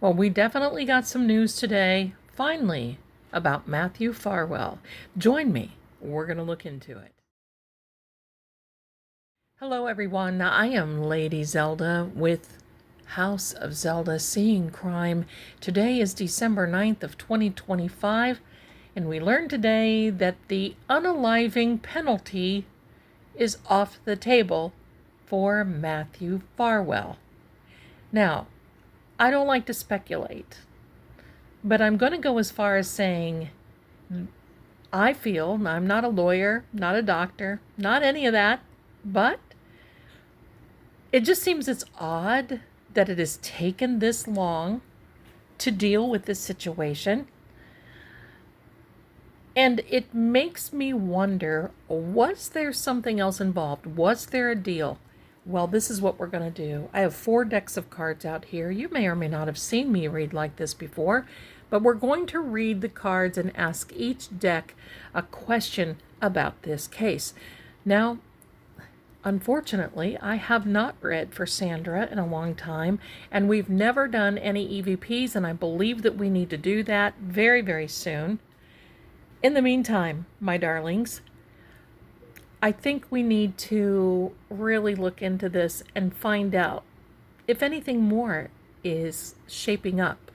Well, we definitely got some news today, finally, about Matthew Farwell. Join me. We're going to look into it. Hello, everyone. I am Lady Zelda with House of Zelda Seeing Crime. Today is December 9th of 2025, and we learned today that the unaliving penalty is off the table for Matthew Farwell. Now, I don't like to speculate, but I'm going to go as far as saying I feel, I'm not a lawyer, not a doctor, not any of that, but it just seems it's odd that it has taken this long to deal with this situation. And it makes me wonder, was there something else involved? Was there a deal? Well, this is what we're going to do. I have 4 decks of cards out here. You may or may not have seen me read like this before, but we're going to read the cards and ask each deck a question about this case. Now, unfortunately, I have not read for Sandra in a long time, and we've never done any EVPs, and I believe that we need to do that very, very soon. In the meantime, my darlings, I think we need to really look into this and find out if anything more is shaping up,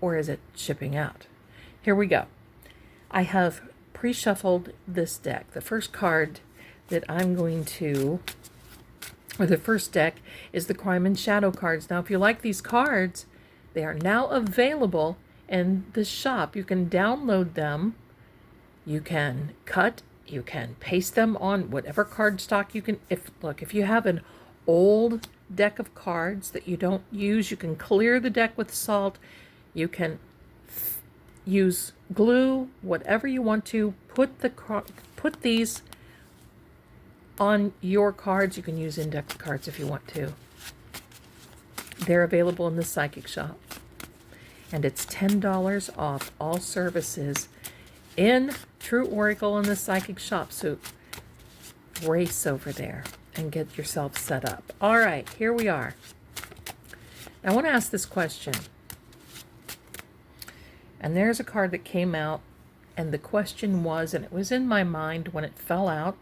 or is it shipping out? Here we go. I have pre-shuffled this deck. The first card that I'm going to, or the first deck, is the Crime and Shadow cards. Now, if you like these cards, they are now available in the shop. You can download them. You can cut. You can paste them on whatever cardstock you can. If you have an old deck of cards that you don't use, you can clear the deck with salt. You can use glue, whatever you want to. Put these on your cards. You can use index cards if you want to. They're available in the psychic shop, and it's $10 off all services in True Oracle in the psychic shop. So race over there and get yourself set up. All right, here we are. I want to ask this question. And there's a card that came out, and the question was, and it was in my mind when it fell out,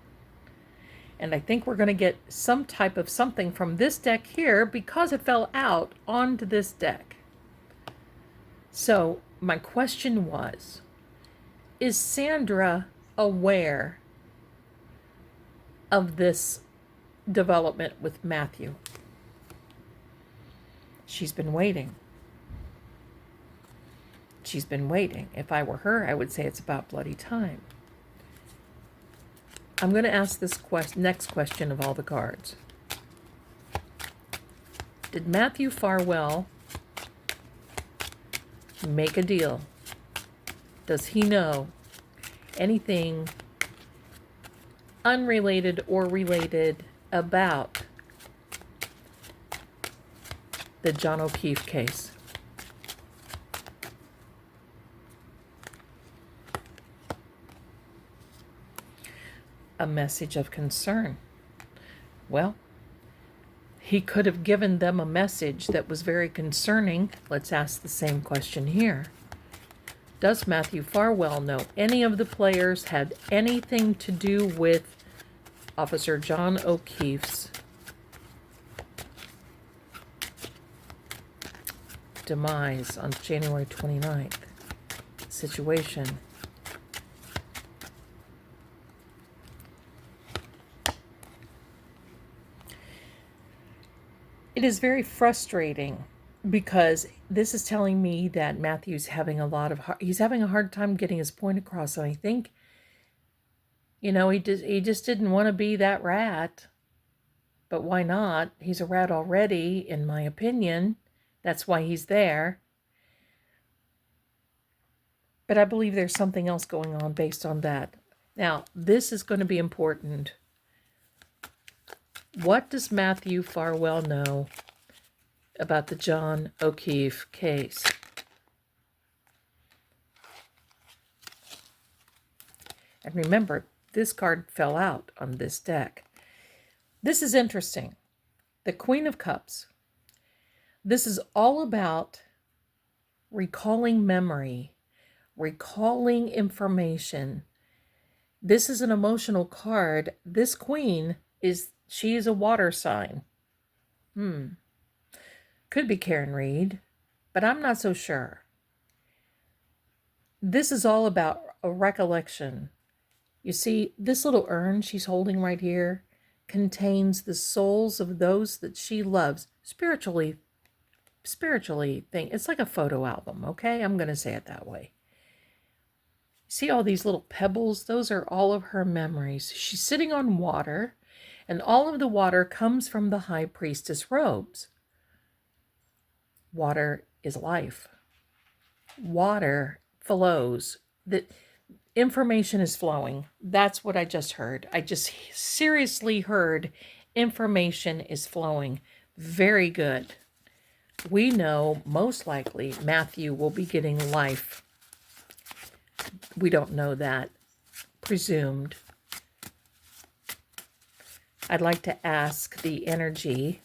and I think we're going to get some type of something from this deck here because it fell out onto this deck. So my question was, is Sandra aware of this development with Matthew? She's been waiting. She's been waiting. If I were her, I would say it's about bloody time. I'm going to ask this next question of all the cards. Did Matthew Farwell make a deal? Does he know anything unrelated or related about the John O'Keefe case? A message of concern. Well, he could have given them a message that was very concerning. Let's ask the same question here. Does Matthew Farwell know any of the players had anything to do with Officer John O'Keefe's demise on January 29th? Situation. It is very frustrating because this is telling me that Matthew's having he's having a hard time getting his point across. And I think, he just didn't want to be that rat. But why not? He's a rat already, in my opinion. That's why he's there. But I believe there's something else going on based on that. Now, this is going to be important. What does Matthew Farwell know about the John O'Keefe case? And remember, this card fell out on this deck. This is interesting. The Queen of Cups. This is all about recalling memory, recalling information. This is an emotional card. This queen she is a water sign. Could be Karen Reed, but I'm not so sure. This is all about a recollection. You see, this little urn she's holding right here contains the souls of those that she loves spiritually. It's like a photo album, okay? I'm going to say it that way. See all these little pebbles? Those are all of her memories. She's sitting on water, and all of the water comes from the high priestess robes. Water is life. Water flows. The information is flowing. That's what I just heard. I just seriously heard information is flowing. Very good. We know most likely Matthew will be getting life. We don't know that. Presumed. I'd like to ask the energy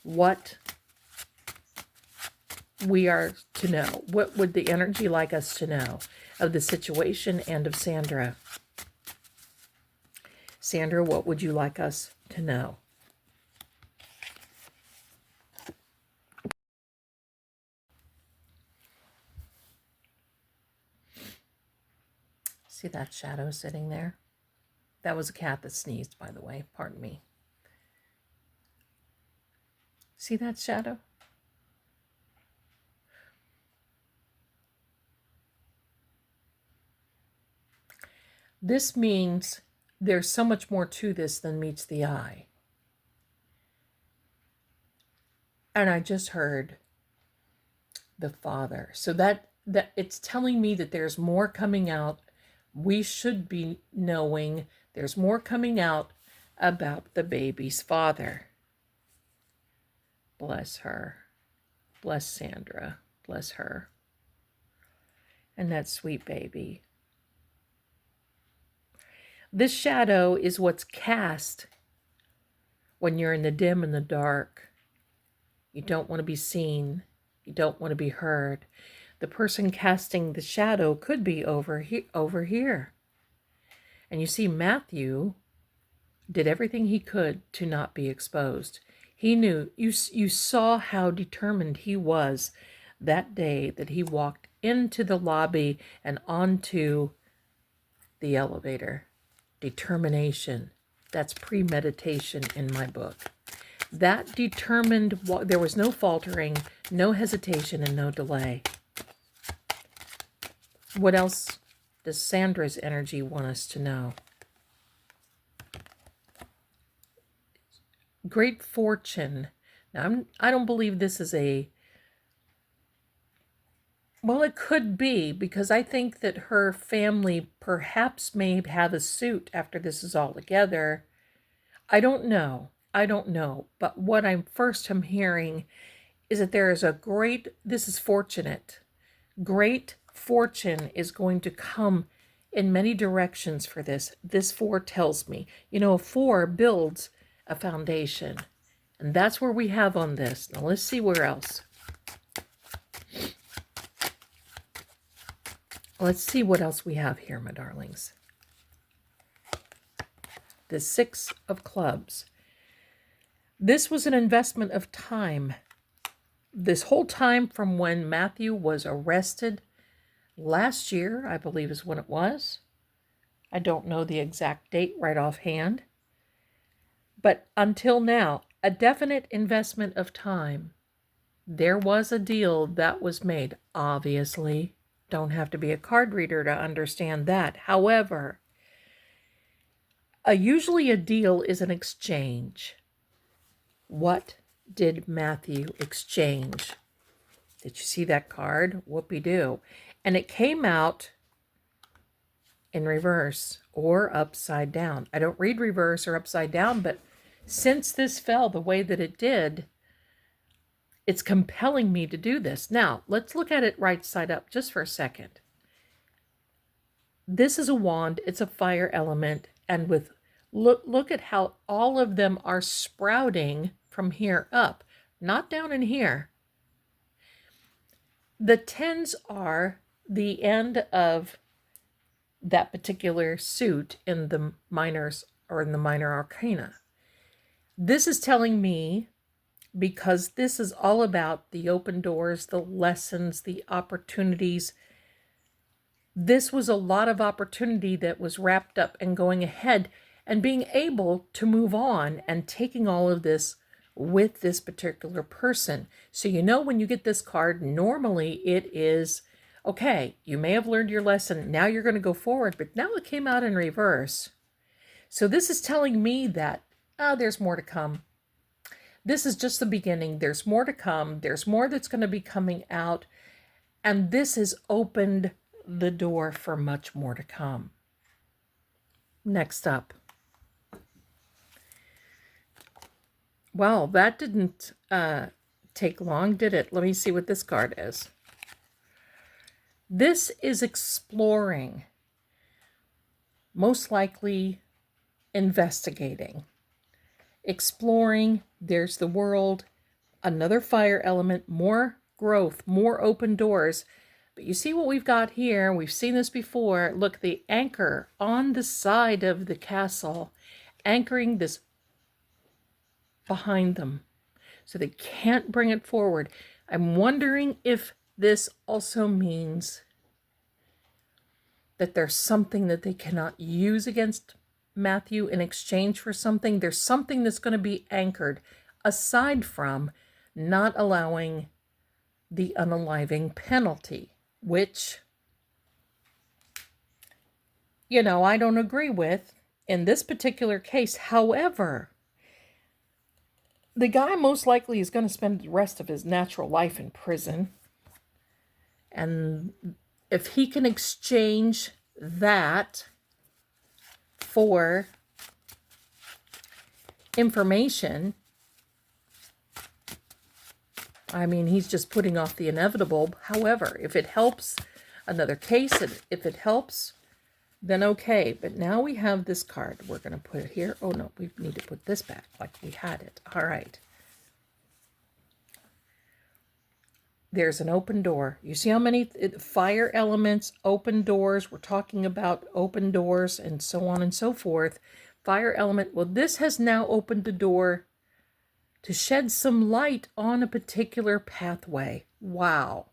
what we are to know. What would the energy like us to know of the situation and of Sandra? Sandra, what would you like us to know? See that shadow sitting there? That was a cat that sneezed, by the way. Pardon me. See that shadow? This means there's so much more to this than meets the eye. And I just heard the Father. So that it's telling me that there's more coming out. We should be knowing there's more coming out about the baby's father. Bless her. Bless Sandra. Bless her. And that sweet baby. This shadow is what's cast when you're in the dim and the dark. You don't want to be seen. You don't want to be heard. The person casting the shadow could be over here. And you see, Matthew did everything he could to not be exposed. He knew, you saw how determined he was that day that he walked into the lobby and onto the elevator. Determination. That's premeditation in my book. That determined, there was no faltering, no hesitation, and no delay. What else does Sandra's energy want us to know? Great fortune. Now, I don't believe this is well, it could be, because I think that her family perhaps may have a suit after this is all together. I don't know. But what I'm hearing is that there is this is fortunate. Great fortune is going to come in many directions for this. This 4 tells me. A 4 builds a foundation. And that's where we have on this. Now let's see where else. Let's see what else we have here, my darlings. The 6 of clubs. This was an investment of time. This whole time from when Matthew was arrested last year, I believe is when it was. I don't know the exact date right offhand. But until now, a definite investment of time. There was a deal that was made. Obviously, don't have to be a card reader to understand that. However, usually a deal is an exchange. What did Matthew exchange? Did you see that card? Whoopie-doo. And it came out in reverse or upside down. I don't read reverse or upside down, but since this fell the way that it did, it's compelling me to do this. Now, let's look at it right side up just for a second. This is a wand. It's a fire element. And look at how all of them are sprouting from here up. not down in here. The 10s are the end of that particular suit in the minors or in the minor arcana. This is telling me, because this is all about the open doors, the lessons, the opportunities. This was a lot of opportunity that was wrapped up and going ahead and being able to move on and taking all of this with this particular person. So when you get this card, normally it is, okay, you may have learned your lesson. Now you're going to go forward, but now it came out in reverse. So this is telling me that, there's more to come. This is just the beginning. There's more to come. There's more that's going to be coming out. And this has opened the door for much more to come. Next up. Well, that didn't take long, did it? Let me see what this card is. This is exploring. Most likely investigating. Exploring, there's the world, another fire element, more growth, more open doors. But you see what we've got here? We've seen this before. Look, the anchor on the side of the castle, anchoring this behind them, so they can't bring it forward. I'm wondering if this also means that there's something that they cannot use against Matthew in exchange for something. There's something that's going to be anchored aside from not allowing the unaliving penalty, which, I don't agree with in this particular case. However, the guy most likely is going to spend the rest of his natural life in prison. And if he can exchange that for information, he's just putting off the inevitable. However, if it helps another case, and if it helps, then okay. But now we have this card. We're going to put it here. Oh, no, we need to put this back like we had it. All right. There's an open door. You see how many fire elements, open doors. We're talking about open doors and so on and so forth. Fire element. Well, this has now opened the door to shed some light on a particular pathway. Wow.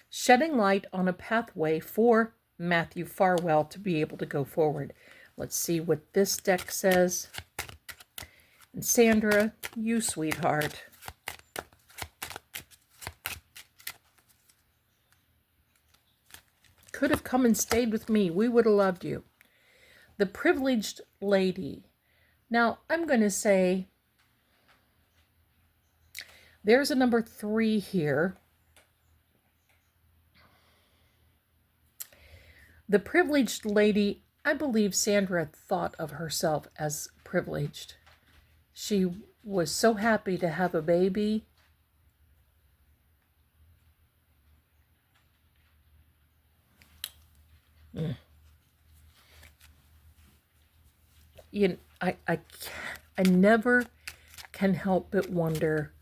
Shedding light on a pathway for Matthew Farwell to be able to go forward. Let's see what this deck says. And Sandra, you sweetheart. Could have come and stayed with me. We would have loved you. The privileged lady. Now, I'm going to say there's a number 3 here. The privileged lady, I believe Sandra thought of herself as privileged. She was so happy to have a baby. I never can help but wonder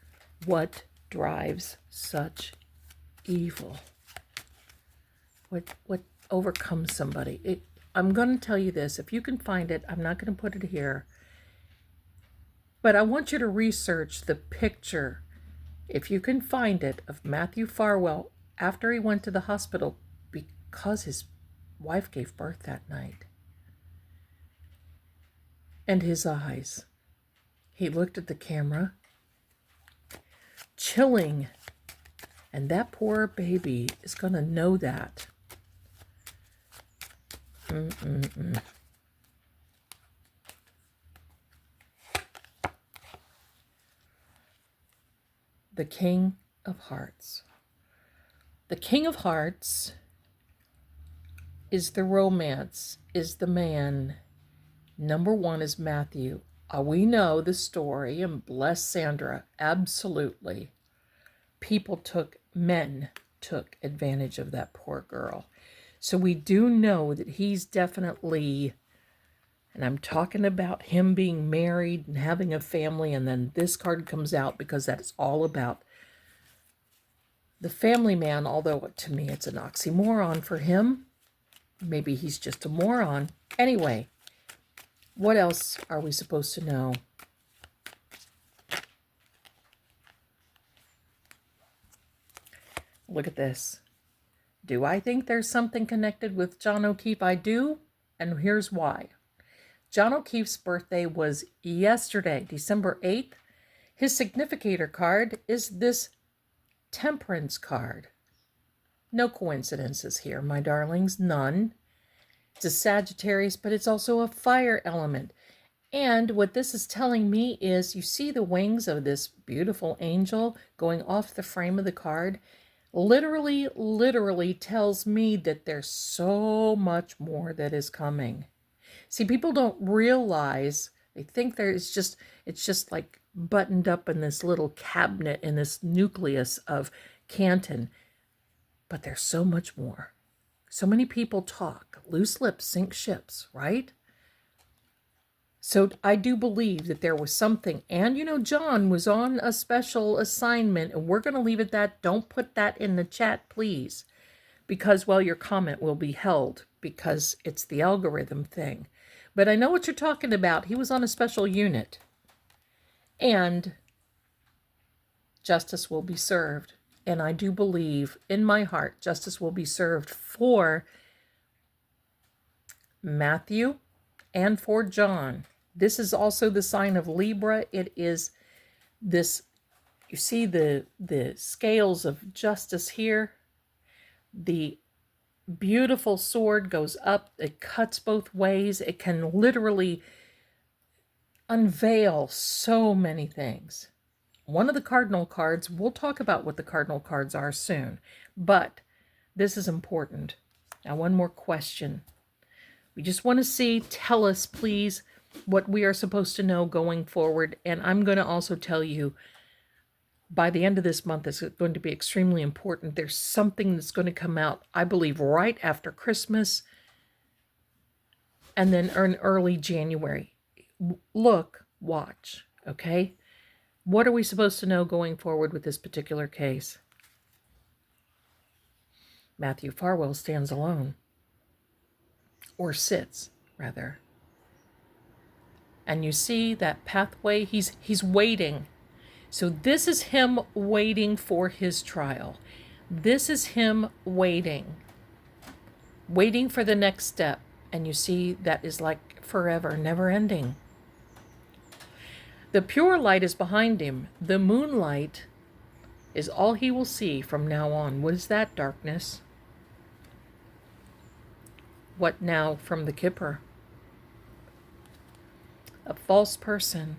what drives such evil. What overcomes somebody? I'm going to tell you this. If you can find it, I'm not going to put it here. But I want you to research the picture, if you can find it, of Matthew Farwell after he went to the hospital because his wife gave birth that night. And his eyes. He looked at the camera. Chilling. And that poor baby is going to know that. The King of Hearts. The King of Hearts is the romance, is the man. Number 1 is Matthew. We know the story, and bless Sandra, absolutely. Men took advantage of that poor girl. So we do know that he's definitely, And I'm talking about him being married and having a family, and then this card comes out because that's all about the family man, although to me it's an oxymoron for him. Maybe he's just a moron. Anyway, what else are we supposed to know? Look at this. Do I think there's something connected with John O'Keefe? I do, and here's why. John O'Keefe's birthday was yesterday, December 8th. His significator card is this Temperance card. No coincidences here, my darlings, none. It's a Sagittarius, but it's also a fire element. And what this is telling me is, you see the wings of this beautiful angel going off the frame of the card? Literally tells me that there's so much more that is coming. See, people don't realize, they think it's just like buttoned up in this little cabinet in this nucleus of Canton. But there's so much more. So many people talk. Loose lips sink ships, right? So I do believe that there was something. And, John was on a special assignment, and we're going to leave it at that. Don't put that in the chat, please. Because, well, your comment will be held because it's the algorithm thing. But I know what you're talking about. He was on a special unit. And justice will be served. And I do believe in my heart justice will be served for Matthew and for John. This is also the sign of Libra. It is this, you see the scales of justice here. The beautiful sword goes up. It cuts both ways. It can literally unveil so many things. One of the cardinal cards, we'll talk about what the cardinal cards are soon, but this is important. Now, one more question. We just want to see, tell us, please, what we are supposed to know going forward. And I'm going to also tell you, by the end of this month, it's going to be extremely important. There's something that's going to come out, I believe, right after Christmas, and then in early January. Look, watch, okay? What are we supposed to know going forward with this particular case? Matthew Farwell stands alone. Or sits, rather. And you see that pathway? He's waiting. So this is him waiting for his trial. This is him waiting for the next step. And you see that is like forever, never ending. The pure light is behind him. The moonlight is all he will see from now on. What is that, darkness? What now from the Kipper? A false person.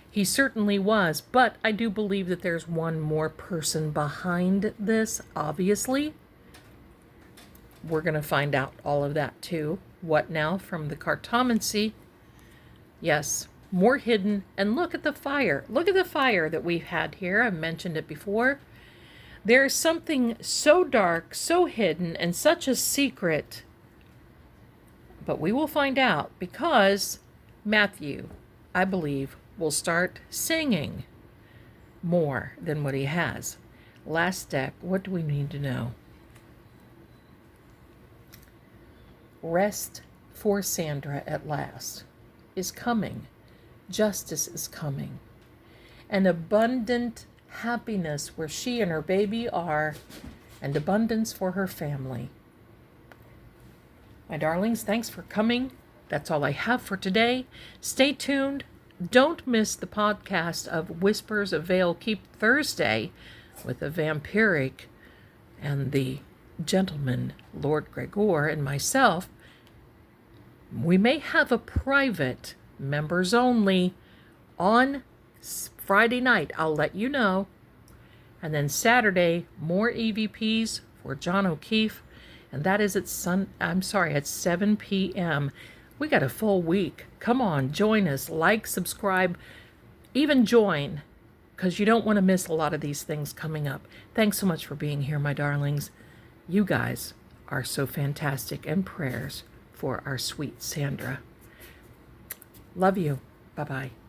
He certainly was, but I do believe that there's one more person behind this, obviously. We're going to find out all of that too. What now from the Cartomancy? Yes, more hidden. And look at the fire. Look at the fire that we've had here. I've mentioned it before. There's something so dark, so hidden, and such a secret. But we will find out because Matthew, I believe, will start singing more than what he has. Last deck, what do we need to know? Rest for Sandra at last is coming. Justice is coming. An abundant happiness where she and her baby are, and abundance for her family. My darlings, thanks for coming. That's all I have for today. Stay tuned. Don't miss the podcast of Whispers of Vale Keep Thursday with the vampiric and the gentleman, Lord Gregor, and myself. We may have a private, members only, on Friday night. I'll let you know. And then Saturday, more EVPs for John O'Keefe. And that is at 7 p.m. We got a full week. Come on, join us. Like, subscribe, even join, because you don't want to miss a lot of these things coming up. Thanks so much for being here, my darlings. You guys are so fantastic. And prayers for our sweet Sandra. Love you. Bye bye.